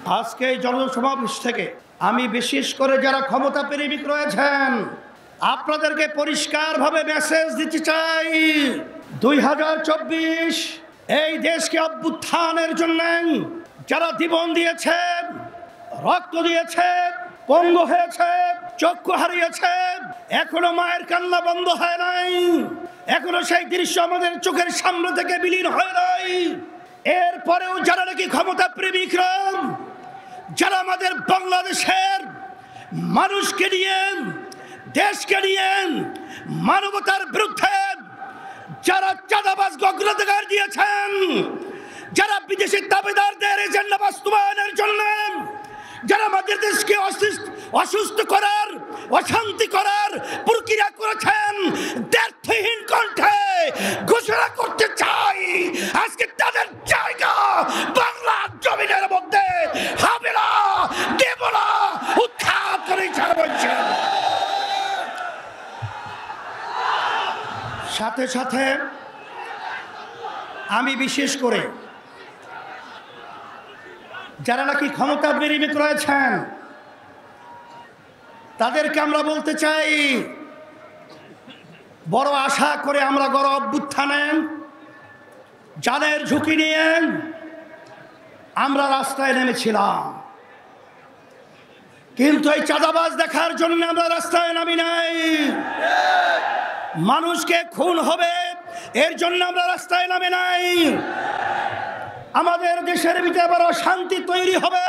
আজকে এই জনসমাবেশ থেকে আমি বিশেষ করে যারা ক্ষমতা প্রেমিক রয়েছেন আপনাদেরকে পরিষ্কারভাবে মেসেজ দিতে চাই, 2024 এই দেশকে অভ্যুত্থানের জন্য যারা জীবন দিয়েছে, রক্ত দিয়েছে, পঙ্গু হয়েছে, চক্ষু হারিয়েছে, এখনো মায়ের কান্না বন্ধ হয় নাই, এখনো সেই দৃশ্য আমাদের চোখের সামনে থেকে বিলীন হয় নাই। এরপরেও যারা নাকি ক্ষমতা প্রেমিকরা, যারা আমাদের বাংলাদেশের মানুষকে নিয়ে, দেশকে নিয়ে, মানবতার বিরুদ্ধে যারা চাঁদাবাজ অগ্রাধিকার দিয়েছেন, যারা বিদেশি দাবিদারদের এজেন্ডা বাস্তবায়নের জন্য যারা আমাদের দেশকে অসুস্থ করার, অশান্তি করার প্রক্রিয়া করেছেন, দ্ব্যর্থহীন কণ্ঠে ঘোষণা করতে চাই আজকে তাদের জায়গা বাংলার জমিনের মধ্যে হবে না, দেব না, উৎখাত করে ছাড়ব। সাথে সাথে আমি বিশেষ করে যারা নাকি ক্ষমতা প্রেমিক রয়েছেন তাদেরকে আমরা বলতে চাই, বড় আশা করে আমরা গণ অভ্যুত্থানে জানের ঝুঁকি নিয়ে আমরা রাস্তায় নেমেছিলাম, কিন্তু এই চাঁদাবাজ দেখার জন্য আমরা রাস্তায় নামি নাই। মানুষকে খুন হবে এর জন্য আমরা রাস্তায় নামে নাই। আমাদের দেশের ভিতরে আবার অশান্তি তৈরি হবে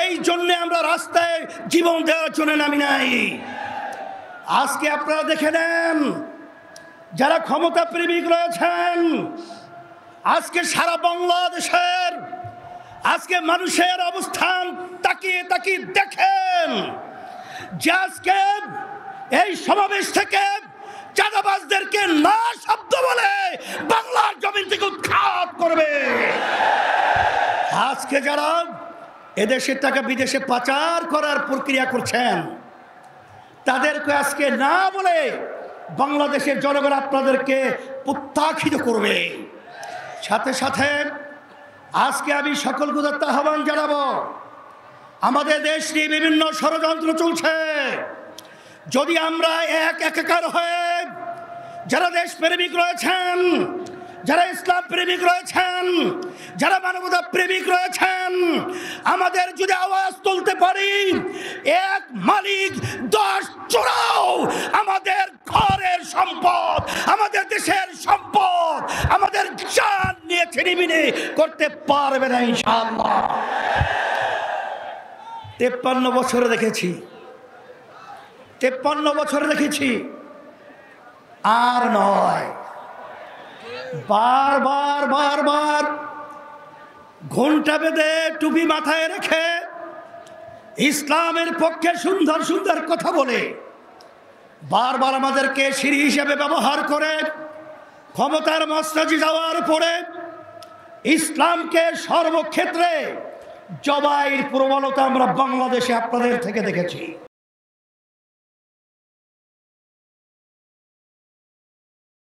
এই জন্য আমরা রাস্তায় জীবন দেওয়ার জন্য নামি নাই। আজকে আপনারা দেখে নেন, যারা ক্ষমতা প্রেমিক রয়েছেন আজকে সারা বাংলাদেশের আজকে মানুষের অবস্থান তাকিয়ে তাকিয়ে দেখেন যে আজকে এই সমাবেশ থেকে চাঁদাবাজদেরকে না শব্দ বলে বাংলার জমিন থেকে উৎখাত করবে। আজকে যারা এদেশের টাকা বিদেশে পাচার করার প্রক্রিয়া করছেন তাদেরকে আজকে না বলে বাংলাদেশের জনগণ আপনাদেরকে প্রত্যাখ্যাত করবে। সাথে সাথে আজকে আমি সকল গুদার্থ আহ্বান জানাবো, আমাদের দেশ নিয়ে বিভিন্ন ষড়যন্ত্র চলছে, যদি আমরা একাকার হয়ে যারা দেশ প্রেমিক রয়েছেন, যারা ইসলাম প্রেমিক রয়েছেন, যারা মানবতা প্রেমিক রয়েছেন, আমাদের যদি আওয়াজ তুলতে পারি, এক মালিক 10 চোরাও আমাদের ঘরের সম্পদ, আমাদের দেশের সম্পদ, আমাদের জান নিয়ে ছিনিমিনি করতে পারবে না ইনশাআল্লাহ। 53 বছরে দেখেছি, 53 বছরে দেখেছি, আর নয়, বারবার বারবার ঘণ্টা বেঁধে টুপি মাথায় রেখে ইসলামের পক্ষে সুন্দর সুন্দর কথা বলে বারবার আমাদেরকে সিঁড়ি হিসেবে ব্যবহার করে ক্ষমতার মস্তজি যাওয়ার পরে ইসলামকে সর্বক্ষেত্রে জবাইয়ের প্রবণতা আমরা বাংলাদেশে আপনাদের থেকে দেখেছি।